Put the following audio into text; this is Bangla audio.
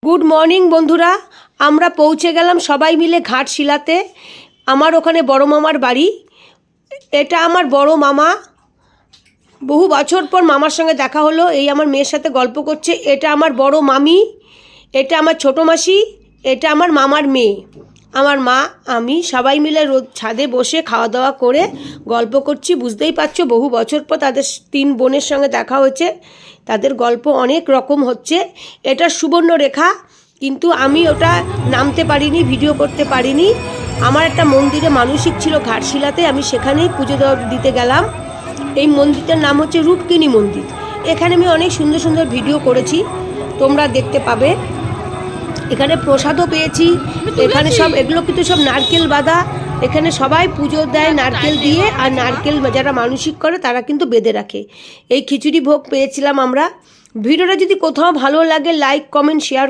গুড মর্নিং বন্ধুরা, আমরা পৌঁছে গেলাম সবাই মিলে ঘাটশিলাতে। আমার ওখানে বড় মামার বাড়ি। এটা আমার বড় মামা। বহু বছর পর মামার সঙ্গে দেখা হলো। এই আমার মেয়ের সাথে গল্প করছে। এটা আমার বড় মামি, এটা আমার ছোটো মাসি, এটা আমার মামার মেয়ে। আমার মা, আমি সবাই মিলে রোদ ছাদে বসে খাওয়া দাওয়া করে গল্প করছি। বুঝতেই পারছো, বহু বছর পর তাদের 3 বোনের সঙ্গে দেখা হয়েছে। তাদের গল্প অনেক রকম হচ্ছে। এটা সুবর্ণরেখা, কিন্তু আমি ওটা নামতে পারিনি, ভিডিও করতে পারিনি। আমার একটা মন্দিরে মানসিক ছিল ঘাটশিলাতে, আমি সেখানেই পুজো দিতে গেলাম। এই মন্দিরটার নাম হচ্ছে রূপকিনী মন্দির। এখানে আমি অনেক সুন্দর সুন্দর ভিডিও করেছি, তোমরা দেখতে পাবে। এখানে প্রসাদও পেয়েছি। এখানে সব এগুলো কিন্তু সব নারকেল বাঁধা। এখানে সবাই পুজো দেয় নারকেল দিয়ে, আর নারকেল যারা মানসিক করে তারা কিন্তু বেঁধে রাখে। এই খিচুড়ি ভোগ পেয়েছিলাম আমরা। ভিডিওটা যদি কোথাও ভালো লাগে লাইক কমেন্ট শেয়ার